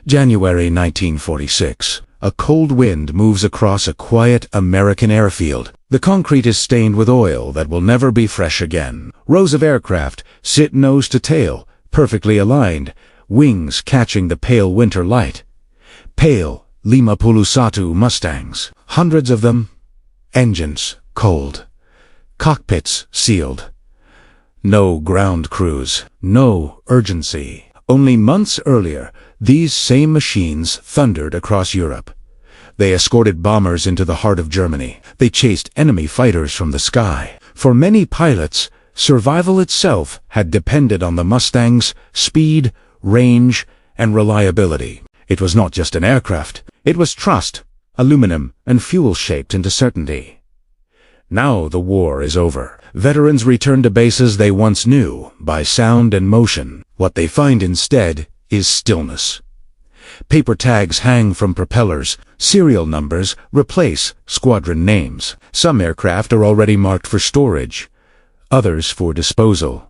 January 1946. A cold wind moves across a quiet American airfield. The concrete is stained with oil that will never be fresh again. Rows of aircraft sit nose to tail, perfectly aligned, wings catching the pale winter light. Pale Lima Pulusatu Mustangs, hundreds of them. Engines cold. Cockpits sealed. No ground crews, no urgency. Only months earlier, these same machines thundered across Europe. They escorted bombers into the heart of Germany. They chased enemy fighters from the sky. For many pilots, survival itself had depended on the Mustang's speed, range, and reliability. It was not just an aircraft. It was trust, aluminum, and fuel shaped into certainty. Now the war is over. Veterans return to bases they once knew by sound and motion. What they find instead is stillness. Paper tags hang from propellers. Serial numbers replace squadron names. Some aircraft are already marked for storage, others for disposal.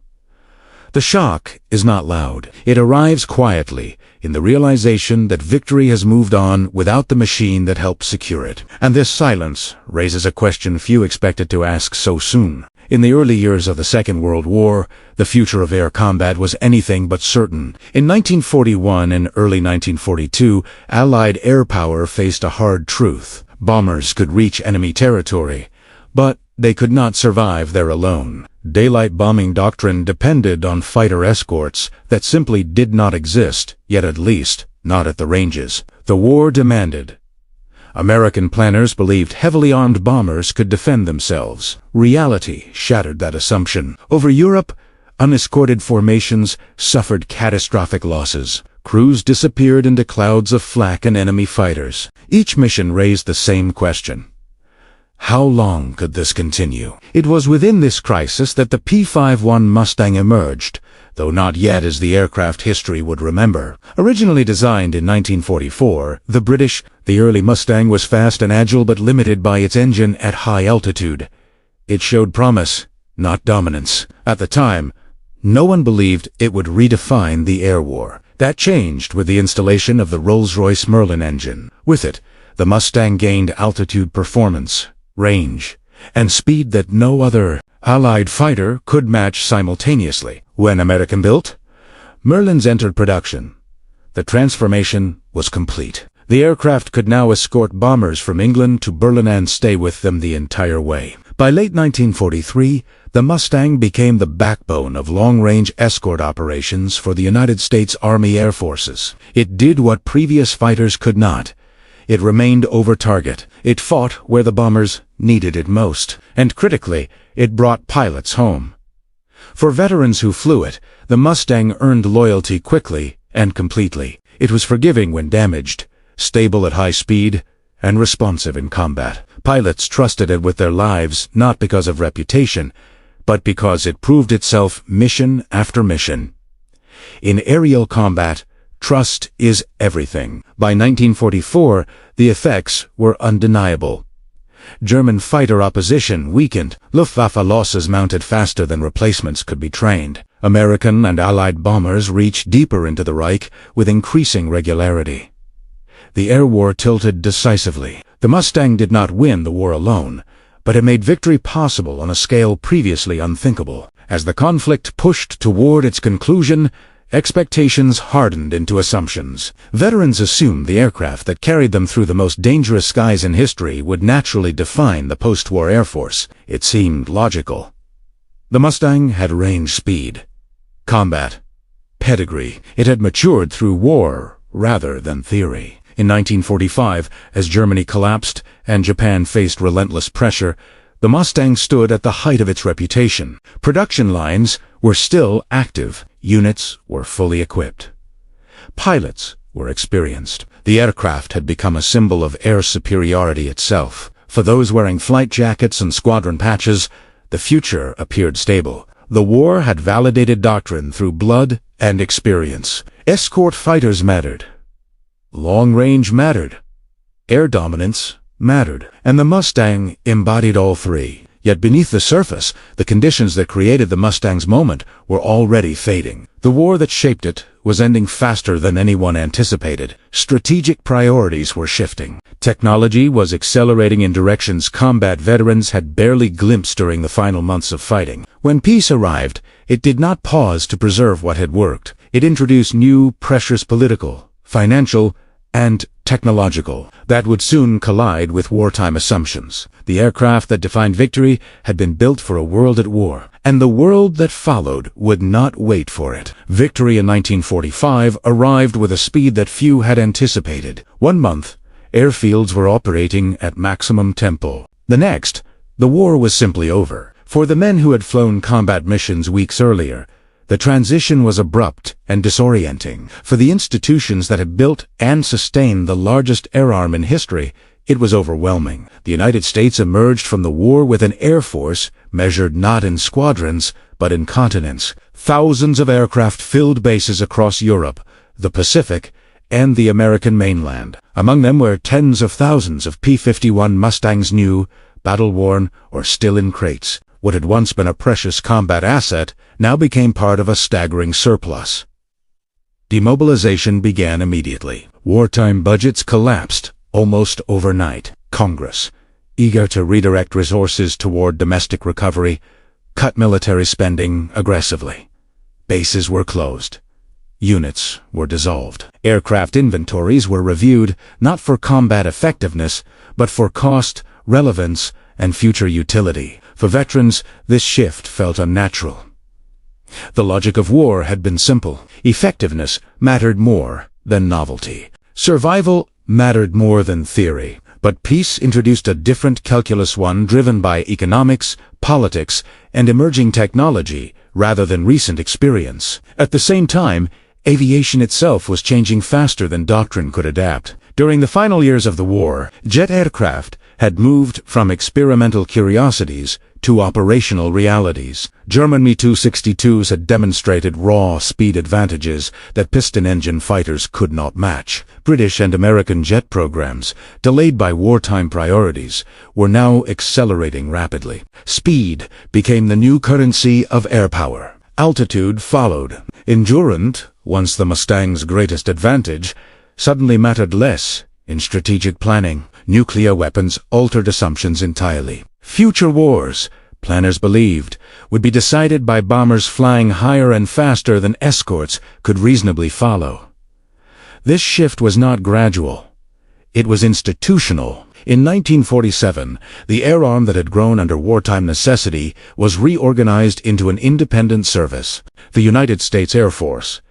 The shock is not loud. It arrives quietly, in the realization that victory has moved on without the machine that helped secure it. And this silence raises a question few expected to ask so soon. In the early years of the Second World War, the future of air combat was anything but certain. In 1941 and early 1942, Allied air power faced a hard truth. Bombers could reach enemy territory, but they could not survive there alone. Daylight bombing doctrine depended on fighter escorts that simply did not exist, yet at least not at the ranges. The war demanded. American planners believed heavily armed bombers could defend themselves. Reality shattered that assumption. Over Europe, unescorted formations suffered catastrophic losses. Crews disappeared into clouds of flak and enemy fighters. Each mission raised the same question. How long could this continue? It was within this crisis that the P-51 Mustang emerged, though not yet as the aircraft history would remember. Originally designed in 1944, the early Mustang was fast and agile but limited by its engine at high altitude. It showed promise, not dominance. At the time, no one believed it would redefine the air war. That changed with the installation of the Rolls-Royce Merlin engine. With it, the Mustang gained altitude performance, range, and speed that no other Allied fighter could match simultaneously. When American-built, Merlins entered production. The transformation was complete. The aircraft could now escort bombers from England to Berlin and stay with them the entire way. By late 1943, the Mustang became the backbone of long-range escort operations for the United States Army Air Forces. It did what previous fighters could not. It remained over target. It fought where the bombers needed it most. And critically, it brought pilots home. For veterans who flew it, the Mustang earned loyalty quickly and completely. It was forgiving when damaged, stable at high speed, and responsive in combat. Pilots trusted it with their lives not because of reputation, but because it proved itself mission after mission. In aerial combat, trust is everything. By 1944, the effects were undeniable. German fighter opposition weakened. Luftwaffe losses mounted faster than replacements could be trained. American and Allied bombers reached deeper into the Reich with increasing regularity. The air war tilted decisively. The Mustang did not win the war alone, but it made victory possible on a scale previously unthinkable. As the conflict pushed toward its conclusion, expectations hardened into assumptions. Veterans assumed the aircraft that carried them through the most dangerous skies in history would naturally define the post-war Air Force. It seemed logical. The Mustang had range, speed, combat, pedigree. It had matured through war rather than theory. In 1945, as Germany collapsed and Japan faced relentless pressure, the Mustang stood at the height of its reputation. Production lines were still active. Units were fully equipped. Pilots were experienced. The aircraft had become a symbol of air superiority itself. For those wearing flight jackets and squadron patches, the future appeared stable. The war had validated doctrine through blood and experience. Escort fighters mattered. Long range mattered. Air dominance mattered. And the Mustang embodied all three. Yet beneath the surface, the conditions that created the Mustang's moment were already fading. The war that shaped it was ending faster than anyone anticipated. Strategic priorities were shifting. Technology was accelerating in directions combat veterans had barely glimpsed during the final months of fighting. When peace arrived, it did not pause to preserve what had worked. It introduced new pressures, political, financial, and technological, that would soon collide with wartime assumptions. The aircraft that defined victory had been built for a world at war, and the world that followed would not wait for it. Victory in 1945 arrived with a speed that few had anticipated. 1 month, airfields were operating at maximum tempo. The next, the war was simply over. For the men who had flown combat missions weeks earlier, the transition was abrupt and disorienting. For the institutions that had built and sustained the largest air arm in history, it was overwhelming. The United States emerged from the war with an air force measured not in squadrons, but in continents. Thousands of aircraft filled bases across Europe, the Pacific, and the American mainland. Among them were tens of thousands of P-51 Mustangs, new, battle-worn, or still in crates. What had once been a precious combat asset now became part of a staggering surplus. Demobilization began immediately. Wartime budgets collapsed almost overnight. Congress, eager to redirect resources toward domestic recovery, cut military spending aggressively. Bases were closed. Units were dissolved. Aircraft inventories were reviewed, not for combat effectiveness, but for cost, relevance, and future utility. For veterans, this shift felt unnatural. The logic of war had been simple. Effectiveness mattered more than novelty. Survival mattered more than theory. But peace introduced a different calculus, one driven by economics, politics, and emerging technology rather than recent experience. At the same time, aviation itself was changing faster than doctrine could adapt. During the final years of the war, jet aircraft had moved from experimental curiosities to operational realities. German Mi-262s had demonstrated raw speed advantages that piston-engine fighters could not match. British and American jet programs, delayed by wartime priorities, were now accelerating rapidly. Speed became the new currency of air power. Altitude followed. Endurance, once the Mustang's greatest advantage, suddenly mattered less in strategic planning. Nuclear weapons altered assumptions entirely. Future wars, planners believed, would be decided by bombers flying higher and faster than escorts could reasonably follow. This shift was not gradual. It was institutional. In 1947, the air arm that had grown under wartime necessity was reorganized into an independent service, the United States Air Force.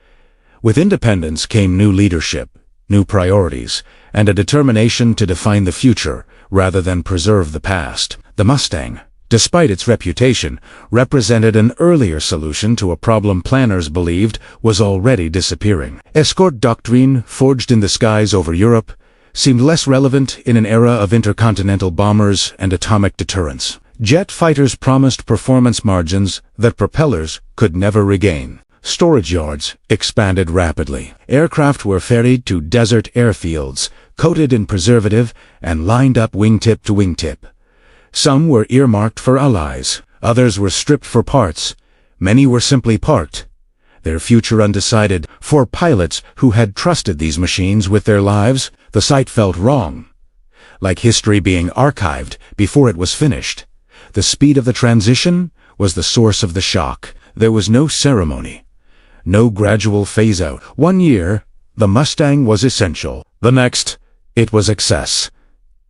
With independence came new leadership, new priorities, and a determination to define the future rather than preserve the past. The Mustang, despite its reputation, represented an earlier solution to a problem planners believed was already disappearing. Escort doctrine, forged in the skies over Europe, seemed less relevant in an era of intercontinental bombers and atomic deterrence. Jet fighters promised performance margins that propellers could never regain. Storage yards expanded rapidly. Aircraft were ferried to desert airfields, coated in preservative, and lined up wingtip to wingtip. Some were earmarked for allies, others were stripped for parts, many were simply parked, their future undecided. For pilots who had trusted these machines with their lives, the sight felt wrong, like history being archived before it was finished. The speed of the transition was the source of the shock. There was no ceremony, no gradual phase-out. 1 year, the Mustang was essential. The next, it was excess.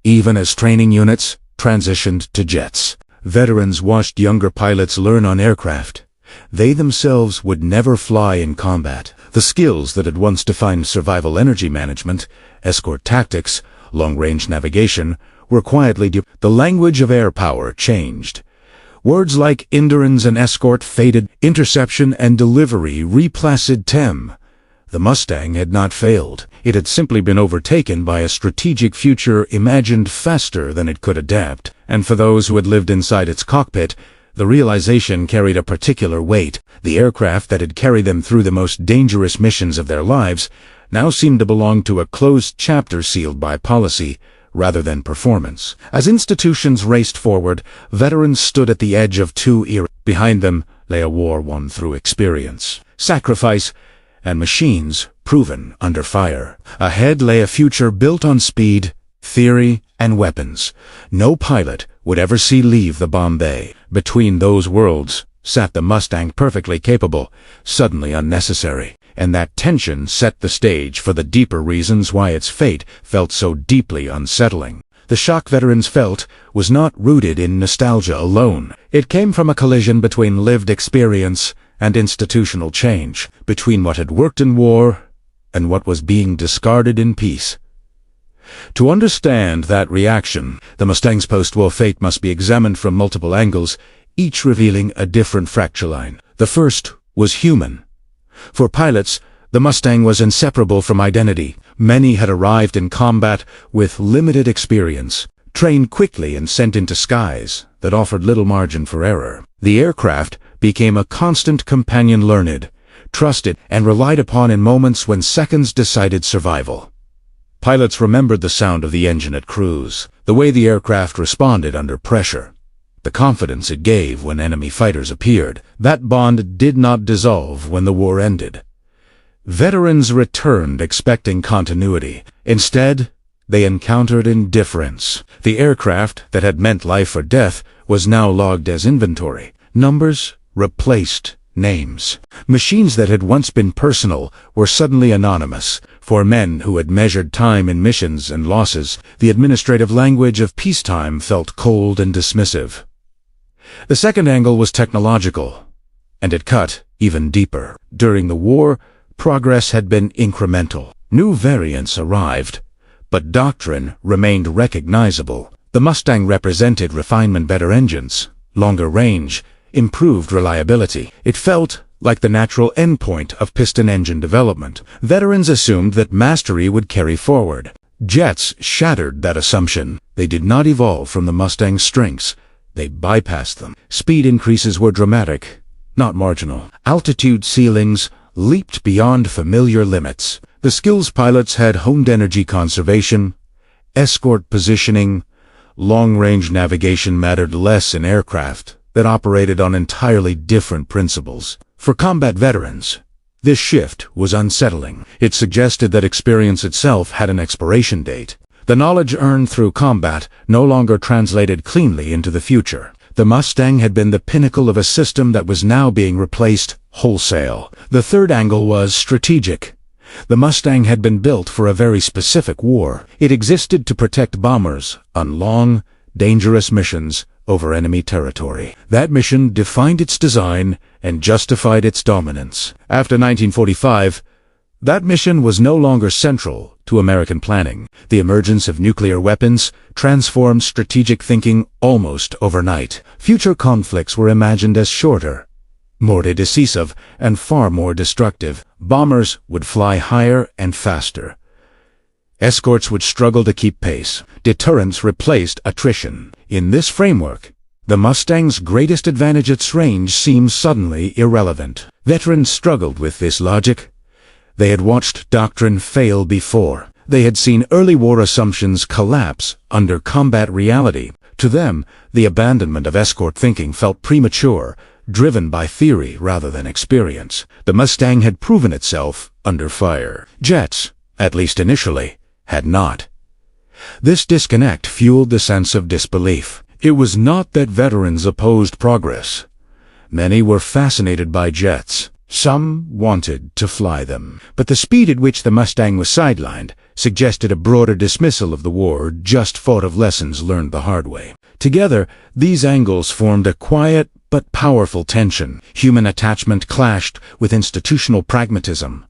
Even as training units transitioned to jets, veterans watched younger pilots learn on aircraft. They themselves would never fly in combat. The skills that had once defined survival energy management, escort tactics, long-range navigation, were quietly The language of air power changed. Words like endurance and escort faded, interception and delivery replaced them. The Mustang had not failed. It had simply been overtaken by a strategic future imagined faster than it could adapt. And for those who had lived inside its cockpit, the realization carried a particular weight. The aircraft that had carried them through the most dangerous missions of their lives now seemed to belong to a closed chapter sealed by policy rather than performance. As institutions raced forward, veterans stood at the edge of two eras. Behind them lay a war won through experience, sacrifice, and machines proven under fire. Ahead lay a future built on speed, theory, and weapons. No pilot would ever see leave the bomb bay. Between those worlds sat the Mustang, perfectly capable, suddenly unnecessary, and that tension set the stage for the deeper reasons why its fate felt so deeply unsettling. The shock veterans felt was not rooted in nostalgia alone. It came from a collision between lived experience and institutional change, between what had worked in war and what was being discarded in peace. To understand that reaction, the Mustang's post-war fate must be examined from multiple angles, each revealing a different fracture line. The first was human. For pilots, the Mustang was inseparable from identity. Many had arrived in combat with limited experience, trained quickly and sent into skies that offered little margin for error. The aircraft became a constant companion, learned, trusted, and relied upon in moments when seconds decided survival. Pilots remembered the sound of the engine at cruise, the way the aircraft responded under pressure, the confidence it gave when enemy fighters appeared. That bond did not dissolve when the war ended. Veterans returned expecting continuity. Instead, they encountered indifference. The aircraft that had meant life or death was now logged as inventory. Numbers replaced names. Machines that had once been personal were suddenly anonymous. For men who had measured time in missions and losses, the administrative language of peacetime felt cold and dismissive. The second angle was technological, and it cut even deeper. During the war, progress had been incremental. New variants arrived, but doctrine remained recognizable. The Mustang represented refinement: better engines, longer range, improved reliability. It felt like the natural endpoint of piston engine development. Veterans assumed that mastery would carry forward. Jets shattered that assumption. They did not evolve from the Mustang's strengths. They bypassed them. Speed increases were dramatic, not marginal. Altitude ceilings leaped beyond familiar limits. The skills pilots had honed: energy conservation, escort positioning, long-range navigation mattered less in aircraft that operated on entirely different principles. For combat veterans, this shift was unsettling. It suggested that experience itself had an expiration date. The knowledge earned through combat no longer translated cleanly into the future. The Mustang had been the pinnacle of a system that was now being replaced wholesale. The third angle was strategic. The Mustang had been built for a very specific war. It existed to protect bombers on long, dangerous missions over enemy territory. That mission defined its design and justified its dominance. After 1945, that mission was no longer central to American planning. The emergence of nuclear weapons transformed strategic thinking almost overnight. Future conflicts were imagined as shorter, more decisive, and far more destructive. Bombers would fly higher and faster. Escorts would struggle to keep pace. Deterrence replaced attrition. In this framework, the Mustang's greatest advantage, its range, seemed suddenly irrelevant. Veterans struggled with this logic. They had watched doctrine fail before. They had seen early war assumptions collapse under combat reality. To them, the abandonment of escort thinking felt premature, driven by theory rather than experience. The Mustang had proven itself under fire. Jets, at least initially, had not. This disconnect fueled the sense of disbelief. It was not that veterans opposed progress. Many were fascinated by jets. Some wanted to fly them. But the speed at which the Mustang was sidelined suggested a broader dismissal of the war just fought of lessons learned the hard way. Together, these angles formed a quiet but powerful tension. Human attachment clashed with institutional pragmatism.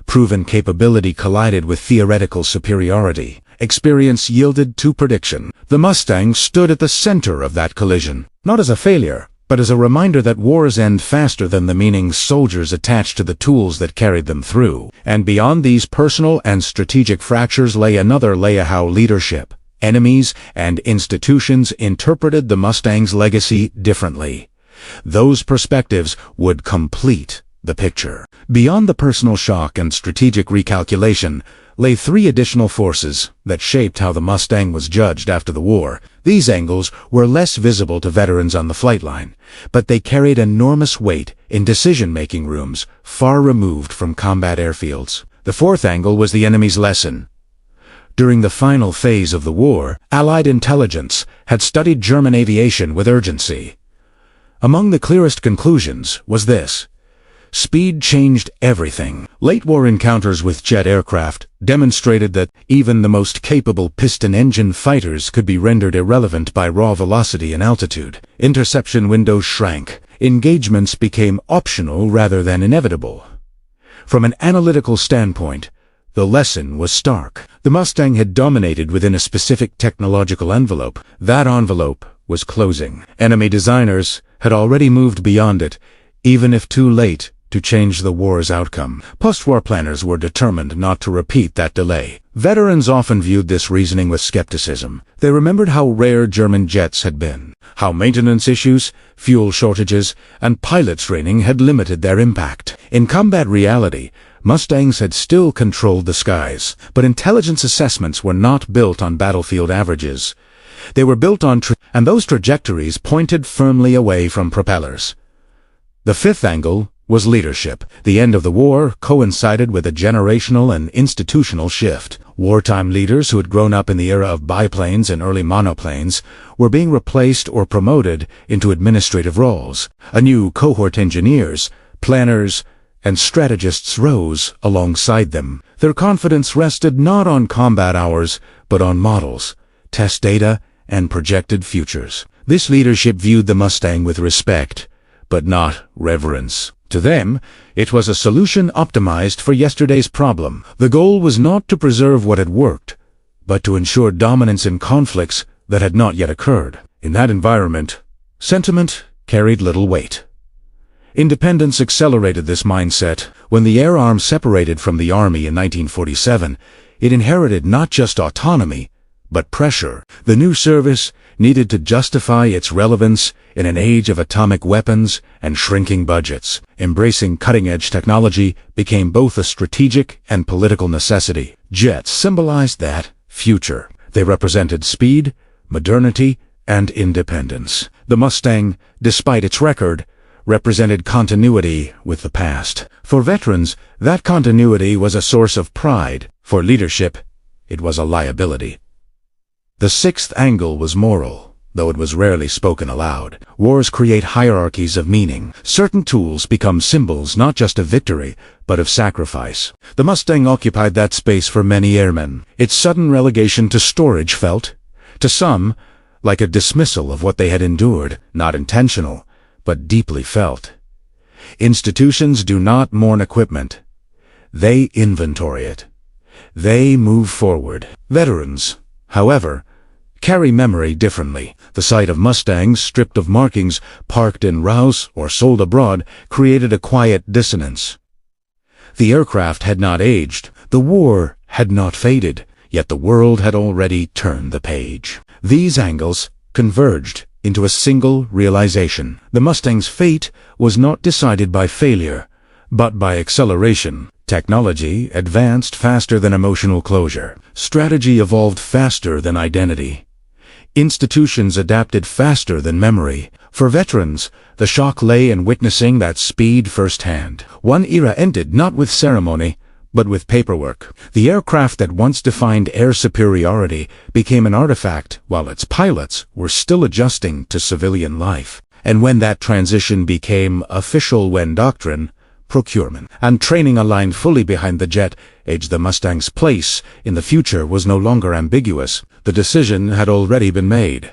Proven capability collided with theoretical superiority. Experience yielded to prediction. The Mustang stood at the center of that collision, not as a failure, but as a reminder that wars end faster than the meaning soldiers attach to the tools that carried them through. And beyond these personal and strategic fractures lay another layer: how leadership, enemies, and institutions interpreted the Mustang's legacy differently. Those perspectives would complete the picture. Beyond the personal shock and strategic recalculation lay three additional forces that shaped how the Mustang was judged after the war. These angles were less visible to veterans on the flight line, but they carried enormous weight in decision-making rooms far removed from combat airfields. The fourth angle was the enemy's lesson. During the final phase of the war, Allied intelligence had studied German aviation with urgency. Among the clearest conclusions was this: speed changed everything. Late war encounters with jet aircraft demonstrated that even the most capable piston-engine fighters could be rendered irrelevant by raw velocity and altitude. Interception windows shrank. Engagements became optional rather than inevitable. From an analytical standpoint, the lesson was stark. The Mustang had dominated within a specific technological envelope. That envelope was closing. Enemy designers had already moved beyond it, even if too late to change the war's outcome. Post-war planners were determined not to repeat that delay. Veterans often viewed this reasoning with skepticism. They remembered how rare German jets had been, how maintenance issues, fuel shortages, and pilot training had limited their impact. In combat reality, Mustangs had still controlled the skies, but intelligence assessments were not built on battlefield averages. They were built on and those trajectories pointed firmly away from propellers. The fifth angle was leadership. The end of the war coincided with a generational and institutional shift. Wartime leaders who had grown up in the era of biplanes and early monoplanes were being replaced or promoted into administrative roles. A new cohort engineers, planners, and strategists rose alongside them. Their confidence rested not on combat hours, but on models, test data, and projected futures. This leadership viewed the Mustang with respect, but not reverence. To them, it was a solution optimized for yesterday's problem. The goal was not to preserve what had worked, but to ensure dominance in conflicts that had not yet occurred. In that environment, sentiment carried little weight. Independence accelerated this mindset. When the Air Arm separated from the Army in 1947, it inherited not just autonomy, but pressure. The new service needed to justify its relevance in an age of atomic weapons and shrinking budgets. Embracing cutting-edge technology became both a strategic and political necessity. Jets symbolized that future. They represented speed, modernity, and independence. The Mustang, despite its record, represented continuity with the past. For veterans, that continuity was a source of pride. For leadership, it was a liability. The sixth angle was moral, though it was rarely spoken aloud. Wars create hierarchies of meaning. Certain tools become symbols not just of victory, but of sacrifice. The Mustang occupied that space for many airmen. Its sudden relegation to storage felt, to some, like a dismissal of what they had endured, not intentional, but deeply felt. Institutions do not mourn equipment. They inventory it. They move forward. Veterans, however, carry memory differently. The sight of Mustangs stripped of markings, parked in rows or sold abroad, created a quiet dissonance. The aircraft had not aged. The war had not faded, yet the world had already turned the page. These angles converged into a single realization. The Mustang's fate was not decided by failure, but by acceleration. Technology advanced faster than emotional closure. Strategy evolved faster than identity. Institutions adapted faster than memory. For veterans, the shock lay in witnessing that speed firsthand. One era ended not with ceremony, but with paperwork. The aircraft that once defined air superiority became an artifact while its pilots were still adjusting to civilian life. And when that transition became official when doctrine, procurement, and training aligned fully behind the jet age, the Mustang's place in the future was no longer ambiguous. The decision had already been made.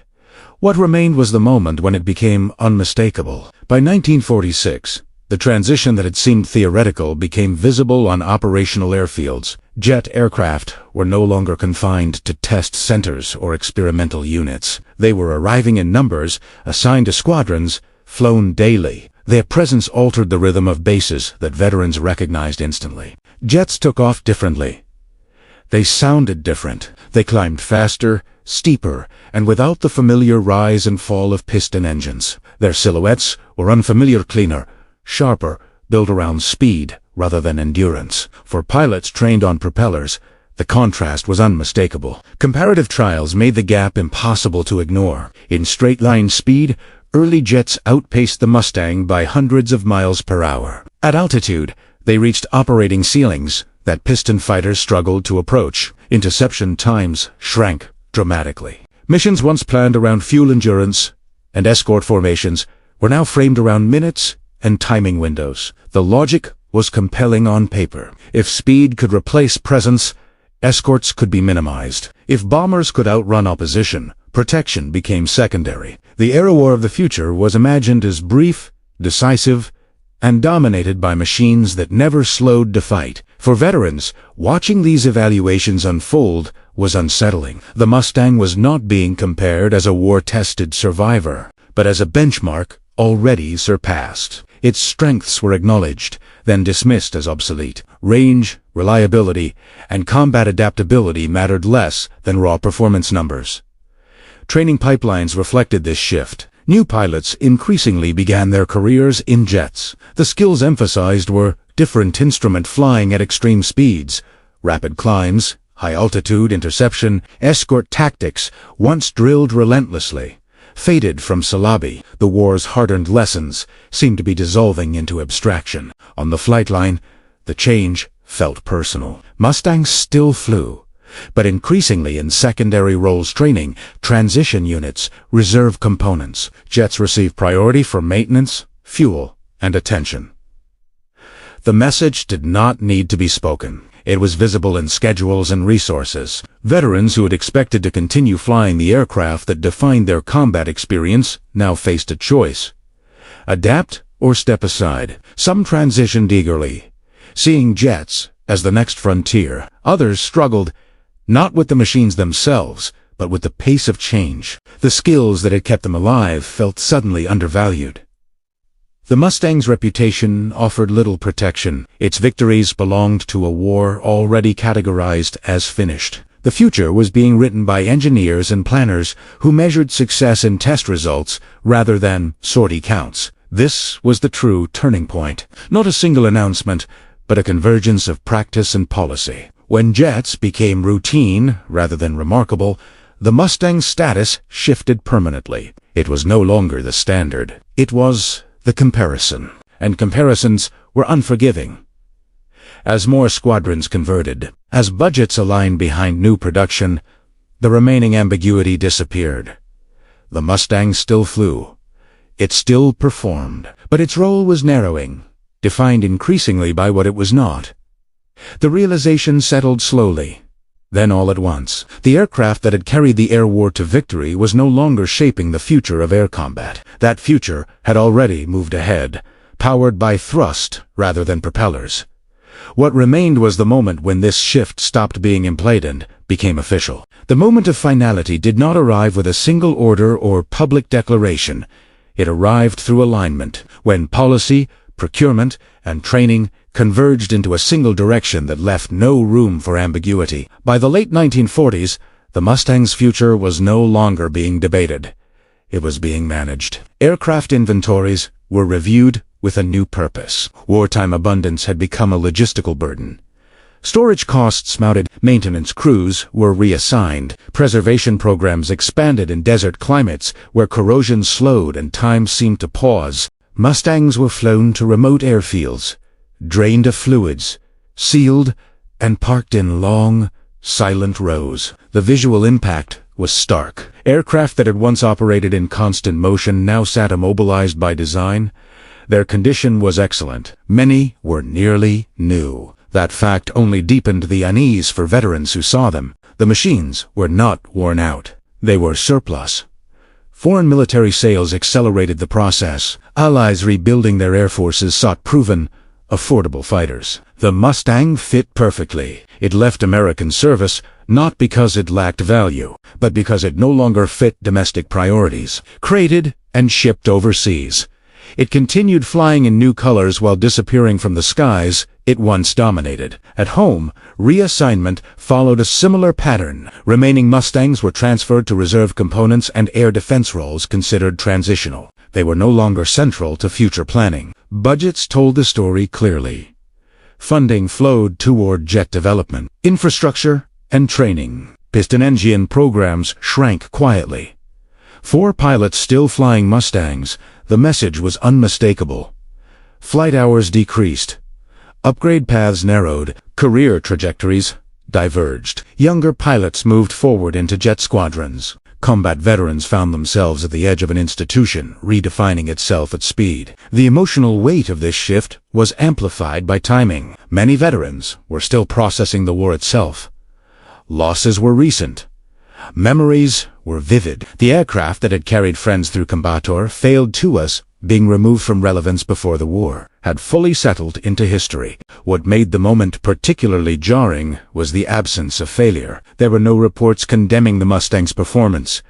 What remained was the moment when it became unmistakable. By 1946, the transition that had seemed theoretical became visible on operational airfields. Jet aircraft were no longer confined to test centers or experimental units. They were arriving in numbers, assigned to squadrons, flown daily. Their presence altered the rhythm of bases that veterans recognized instantly. Jets took off differently. They sounded different. They climbed faster, steeper, and without the familiar rise and fall of piston engines. Their silhouettes were unfamiliar, cleaner, sharper, built around speed rather than endurance. For pilots trained on propellers, The contrast was unmistakable. Comparative trials made the gap impossible to ignore. In straight-line speed, early jets outpaced the Mustang by hundreds of miles per hour. At altitude, they reached operating ceilings that piston fighters struggled to approach. Interception times shrank dramatically. Missions once planned around fuel endurance and escort formations were now framed around minutes and timing windows. The logic was compelling on paper. If speed could replace presence, escorts could be minimized. If bombers could outrun opposition, protection became secondary. The air war of the future was imagined as brief, decisive, and dominated by machines that never slowed to fight. For veterans, watching these evaluations unfold was unsettling. The Mustang was not being compared as a war-tested survivor, but as a benchmark already surpassed. Its strengths were acknowledged, then dismissed as obsolete. Range, reliability, and combat adaptability mattered less than raw performance numbers. Training pipelines reflected this shift. New pilots increasingly began their careers in jets. The skills emphasized were different instrument flying at extreme speeds, rapid climbs, high-altitude interception, escort tactics, once drilled relentlessly, faded from syllabi. The war's hard-earned lessons seemed to be dissolving into abstraction. On the flight line, the change felt personal. Mustangs still flew, but increasingly in secondary roles training, transition units, reserve components. Jets received priority for maintenance, fuel, and attention. The message did not need to be spoken. It was visible in schedules and resources. Veterans who had expected to continue flying the aircraft that defined their combat experience now faced a choice: adapt or step aside. Some transitioned eagerly, seeing jets as the next frontier. Others struggled, not with the machines themselves, but with the pace of change. The skills that had kept them alive felt suddenly undervalued. The Mustang's reputation offered little protection. Its victories belonged to a war already categorized as finished. The future was being written by engineers and planners who measured success in test results rather than sortie counts. This was the true turning point. Not a single announcement, but a convergence of practice and policy. When jets became routine rather than remarkable, the Mustang's status shifted permanently. It was no longer the standard. It was the comparison. And comparisons were unforgiving. As more squadrons converted, as budgets aligned behind new production, the remaining ambiguity disappeared. The Mustang still flew. It still performed. But its role was narrowing, defined increasingly by what it was not. The realization settled slowly. Then all at once, the aircraft that had carried the air war to victory was no longer shaping the future of air combat. That future had already moved ahead, powered by thrust rather than propellers. What remained was the moment when this shift stopped being implied and became official. The moment of finality did not arrive with a single order or public declaration. It arrived through alignment, when policy, procurement, and training converged into a single direction that left no room for ambiguity. By the late 1940s, the Mustang's future was no longer being debated. It was being managed. Aircraft inventories were reviewed with a new purpose. Wartime abundance had become a logistical burden. Storage costs mounted, maintenance crews were reassigned, preservation programs expanded in desert climates where corrosion slowed and time seemed to pause. Mustangs were flown to remote airfields, drained of fluids, sealed, and parked in long, silent rows. The visual impact was stark. Aircraft that had once operated in constant motion now sat immobilized by design. Their condition was excellent. Many were nearly new. That fact only deepened the unease for veterans who saw them. The machines were not worn out. They were surplus. Foreign military sales accelerated the process. Allies rebuilding their air forces sought proven, affordable fighters. The Mustang fit perfectly. It left American service not because it lacked value, but because it no longer fit domestic priorities. Crated and shipped overseas, it continued flying in new colors while disappearing from the skies it once dominated. At home, reassignment followed a similar pattern. Remaining Mustangs were transferred to reserve components and air defense roles considered transitional. They were no longer central to future planning. Budgets told the story clearly. Funding flowed toward jet development, infrastructure, and training. Piston engine programs shrank quietly. For pilots still flying Mustangs, the message was unmistakable. Flight hours decreased. Upgrade paths narrowed. Career trajectories diverged. Younger pilots moved forward into jet squadrons. Combat veterans found themselves at the edge of an institution, redefining itself at speed. The emotional weight of this shift was amplified by timing. Many veterans were still processing the war itself. Losses were recent. Memories were vivid. The aircraft that had carried friends through combator failed to us, being removed from relevance before the war, had fully settled into history. What made the moment particularly jarring was the absence of failure. There were no reports condemning the Mustang's performance,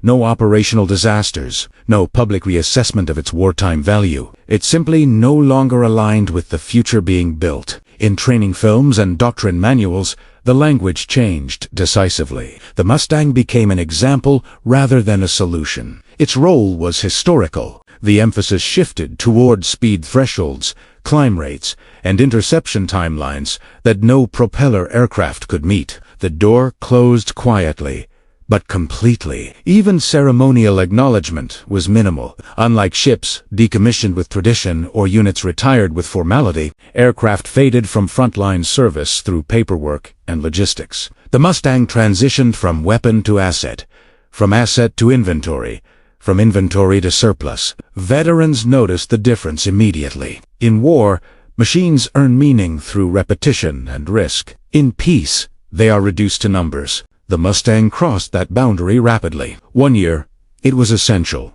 no operational disasters, no public reassessment of its wartime value. It simply no longer aligned with the future being built. In training films and doctrine manuals, the language changed decisively. The Mustang became an example rather than a solution. Its role was historical. The emphasis shifted toward speed thresholds, climb rates, and interception timelines that no propeller aircraft could meet. The door closed quietly, but completely. Even ceremonial acknowledgement was minimal. Unlike ships decommissioned with tradition or units retired with formality, aircraft faded from frontline service through paperwork and logistics. The Mustang transitioned from weapon to asset, from asset to inventory, from inventory to surplus. Veterans noticed the difference immediately. In war, machines earn meaning through repetition and risk. In peace, they are reduced to numbers. The Mustang crossed that boundary rapidly. 1 year, it was essential.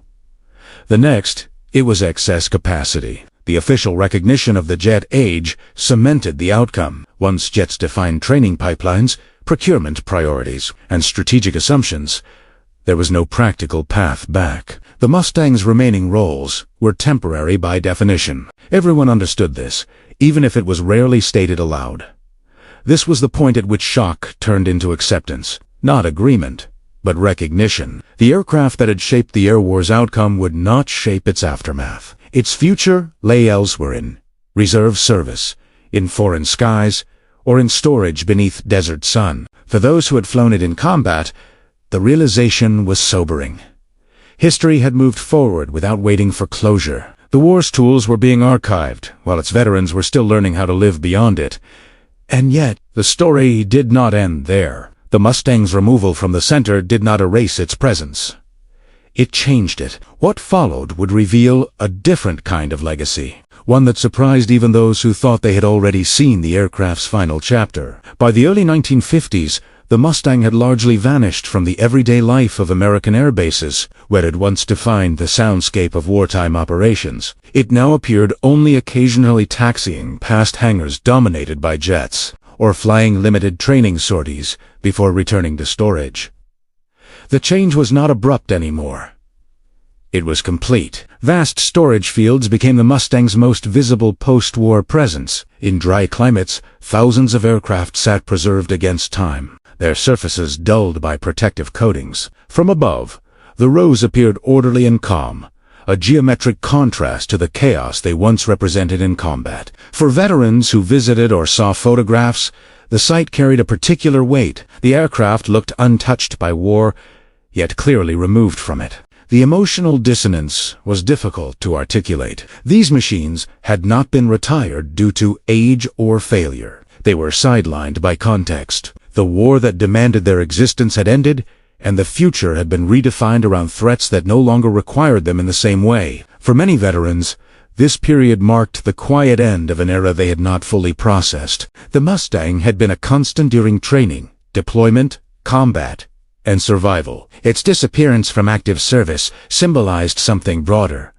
The next, it was excess capacity. The official recognition of the jet age cemented the outcome. Once jets defined training pipelines, procurement priorities, and strategic assumptions, there was no practical path back. The Mustang's remaining roles were temporary by definition. Everyone understood this, even if it was rarely stated aloud. This was the point at which shock turned into acceptance. Not agreement, but recognition. The aircraft that had shaped the air war's outcome would not shape its aftermath. Its future lay elsewhere, in reserve service, in foreign skies, or in storage beneath desert sun. For those who had flown it in combat, the realization was sobering. History had moved forward without waiting for closure. The war's tools were being archived, while its veterans were still learning how to live beyond it. And yet, the story did not end there. The Mustang's removal from the center did not erase its presence. It changed it. What followed would reveal a different kind of legacy, one that surprised even those who thought they had already seen the aircraft's final chapter. By the early 1950s, the Mustang had largely vanished from the everyday life of American air bases, where it once defined the soundscape of wartime operations. It now appeared only occasionally taxiing past hangars dominated by jets, or flying limited training sorties before returning to storage. The change was not abrupt anymore. It was complete. Vast storage fields became the Mustang's most visible post-war presence. In dry climates, thousands of aircraft sat preserved against time, their surfaces dulled by protective coatings. From above, the rows appeared orderly and calm, a geometric contrast to the chaos they once represented in combat. For veterans who visited or saw photographs, the sight carried a particular weight. The aircraft looked untouched by war, yet clearly removed from it. The emotional dissonance was difficult to articulate. These machines had not been retired due to age or failure. They were sidelined by context. The war that demanded their existence had ended, and the future had been redefined around threats that no longer required them in the same way. For many veterans, this period marked the quiet end of an era they had not fully processed. The Mustang had been a constant during training, deployment, combat, and survival. Its disappearance from active service symbolized something broader,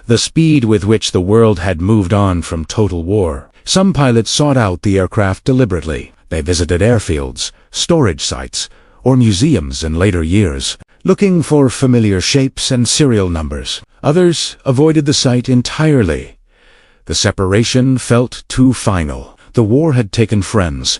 the speed with which the world had moved on from total war. Some pilots sought out the aircraft deliberately. They visited airfields, storage sites, or museums in later years, looking for familiar shapes and serial numbers. Others avoided the site entirely. The separation felt too final. The war had taken friends.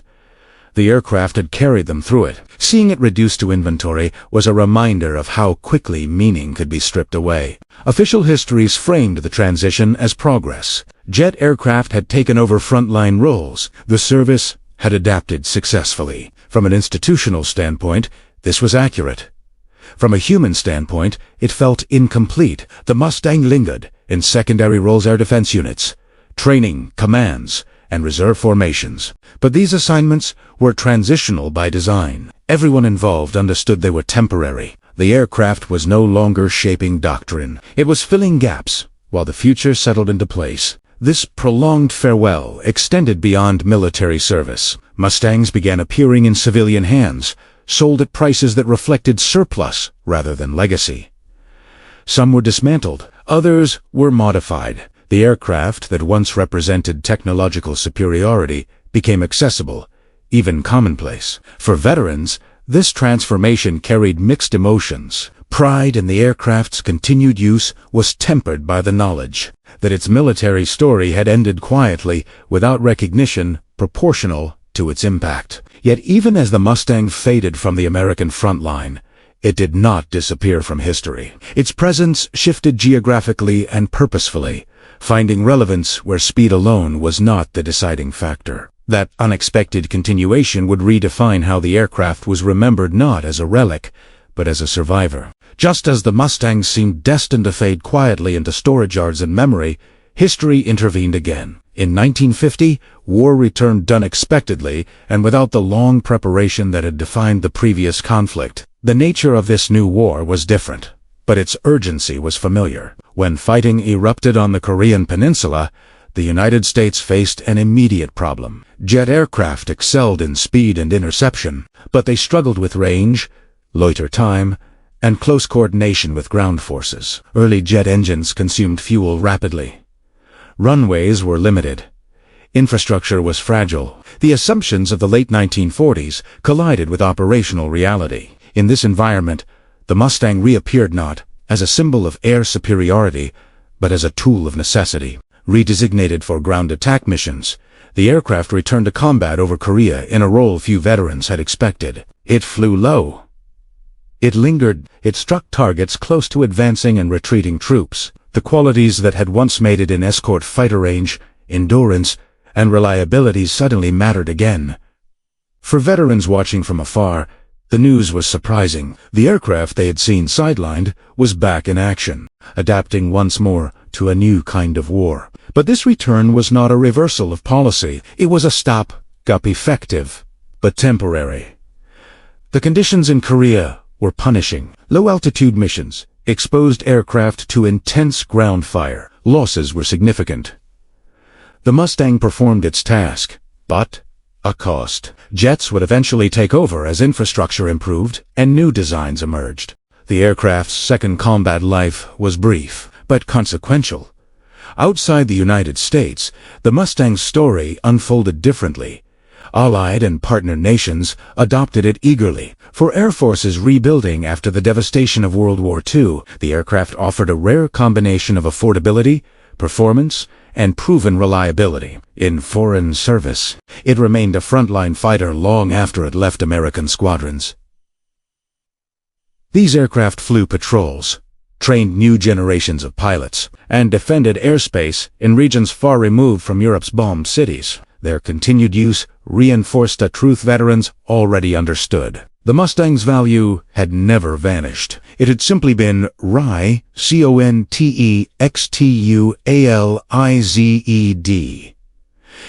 The aircraft had carried them through it. Seeing it reduced to inventory was a reminder of how quickly meaning could be stripped away. Official histories framed the transition as progress. Jet aircraft had taken over frontline roles. The service had adapted successfully. From an institutional standpoint, this was accurate. From a human standpoint, it felt incomplete. The Mustang lingered in secondary roles: air defense units, training, commands, and reserve formations. But these assignments were transitional by design. Everyone involved understood they were temporary. The aircraft was no longer shaping doctrine. It was filling gaps while the future settled into place. This prolonged farewell extended beyond military service. Mustangs began appearing in civilian hands, sold at prices that reflected surplus rather than legacy. Some were dismantled, others were modified. The aircraft that once represented technological superiority became accessible, even commonplace. For veterans, this transformation carried mixed emotions. Pride in the aircraft's continued use was tempered by the knowledge that its military story had ended quietly, without recognition proportional to its impact. Yet even as the Mustang faded from the American front line, it did not disappear from history. Its presence shifted geographically and purposefully, finding relevance where speed alone was not the deciding factor. That unexpected continuation would redefine how the aircraft was remembered, not as a relic, but as a survivor. Just as the Mustang seemed destined to fade quietly into storage yards and memory, history intervened again. In 1950, war returned unexpectedly and without the long preparation that had defined the previous conflict. The nature of this new war was different, but its urgency was familiar. When fighting erupted on the Korean Peninsula, the United States faced an immediate problem. Jet aircraft excelled in speed and interception, but they struggled with range, loiter time, and close coordination with ground forces. Early jet engines consumed fuel rapidly. Runways were limited. Infrastructure was fragile. The assumptions of the late 1940s collided with operational reality. In this environment, the Mustang reappeared not as a symbol of air superiority, but as a tool of necessity. Redesignated for ground attack missions, the aircraft returned to combat over Korea in a role few veterans had expected. It flew low. It lingered. It struck targets close to advancing and retreating troops. The qualities that had once made it an escort fighter: range, endurance, and reliability suddenly mattered again. For veterans watching from afar, the news was surprising. The aircraft they had seen sidelined was back in action, adapting once more to a new kind of war. But this return was not a reversal of policy. It was a stop-gap, effective, but temporary. The conditions in Korea were punishing. Low-altitude missions exposed aircraft to intense ground fire. Losses were significant. The Mustang performed its task, but at a cost. Jets would eventually take over as infrastructure improved and new designs emerged. The aircraft's second combat life was brief, but consequential. Outside the United States, the Mustang's story unfolded differently. Allied and partner nations adopted it eagerly. For air forces rebuilding after the devastation of World War II, the aircraft offered a rare combination of affordability, performance, and proven reliability. In foreign service, it remained a frontline fighter long after it left American squadrons. These aircraft flew patrols, trained new generations of pilots, and defended airspace in regions far removed from Europe's bombed cities. Their continued use reinforced a truth veterans already understood. The Mustang's value had never vanished. It had simply been contextualized.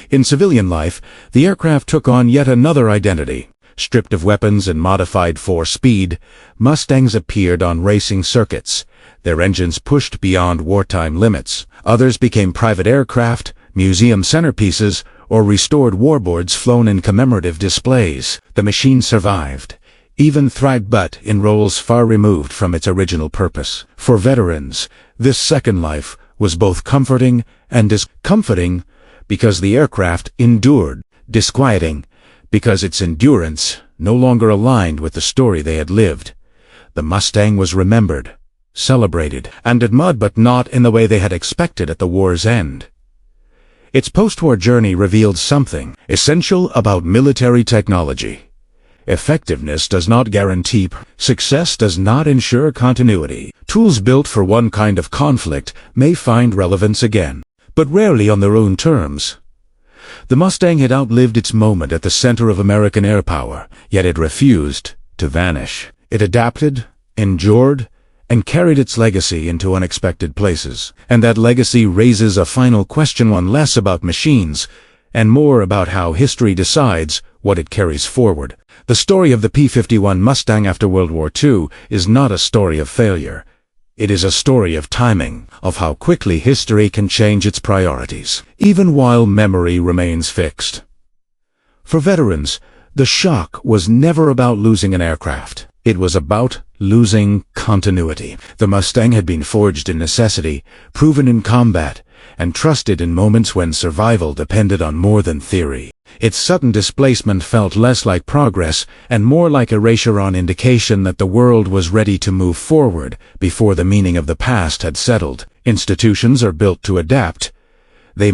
In civilian life, the aircraft took on yet another identity. Stripped of weapons and modified for speed, Mustangs appeared on racing circuits. Their engines pushed beyond wartime limits. Others became private aircraft, museum centerpieces, or restored warboards flown in commemorative displays. The machine survived, even thrived, but in roles far removed from its original purpose. For veterans, this second life was both comforting and discomforting, because the aircraft endured, disquieting, because its endurance no longer aligned with the story they had lived. The Mustang was remembered, celebrated, and admired, but not in the way they had expected at the war's end. Its post-war journey revealed something essential about military technology. Effectiveness does not guarantee success, does not ensure continuity. Tools built for one kind of conflict may find relevance again, but rarely on their own terms. The Mustang had outlived its moment at the center of American air power, yet it refused to vanish. It adapted, endured, and carried its legacy into unexpected places. And that legacy raises a final question, one less about machines, and more about how history decides what it carries forward. The story of the P-51 Mustang after World War II is not a story of failure. It is a story of timing, of how quickly history can change its priorities, even while memory remains fixed. For veterans, the shock was never about losing an aircraft. It was about losing continuity. The Mustang had been forged in necessity, proven in combat, and trusted in moments when survival depended on more than theory. Its sudden displacement felt less like progress and more like a reassuring indication that the world was ready to move forward before the meaning of the past had settled. Institutions are built to adapt. They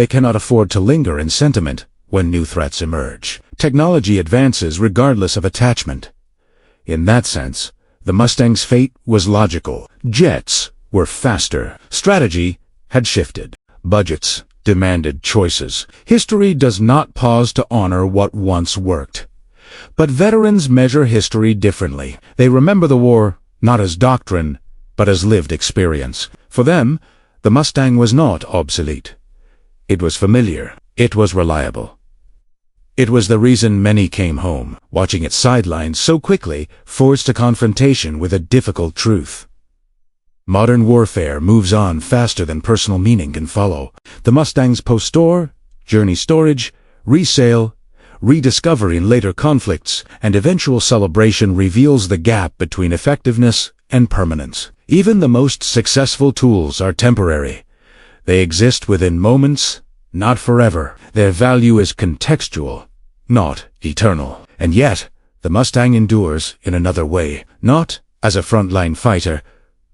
cannot afford to linger in sentiment when new threats emerge. Technology advances regardless of attachment. In that sense, the Mustang's fate was logical. Jets were faster. Strategy had shifted. Budgets demanded choices. History does not pause to honor what once worked. But veterans measure history differently. They remember the war not as doctrine, but as lived experience. For them, the Mustang was not obsolete. It was familiar. It was reliable. It was the reason many came home, watching it sidelined so quickly, forced to confrontation with a difficult truth. Modern warfare moves on faster than personal meaning can follow. The Mustang's post-store, journey storage, resale, rediscovery in later conflicts, and eventual celebration reveals the gap between effectiveness and permanence. Even the most successful tools are temporary. They exist within moments, not forever. Their value is contextual, not eternal. And yet, the Mustang endures in another way, not as a frontline fighter,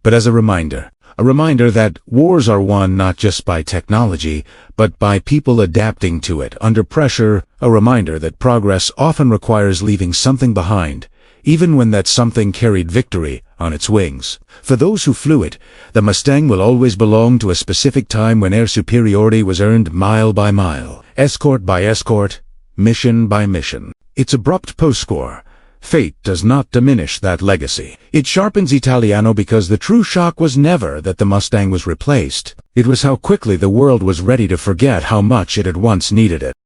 but as a reminder that wars are won not just by technology, but by people adapting to it under pressure, a reminder that progress often requires leaving something behind, even when that something carried victory on its wings. For those who flew it, the Mustang will always belong to a specific time when air superiority was earned mile by mile, escort by escort, mission by mission. Its abrupt post-score, fate does not diminish that legacy. It sharpens Italiano because the true shock was never that the Mustang was replaced. It was how quickly the world was ready to forget how much it had once needed it.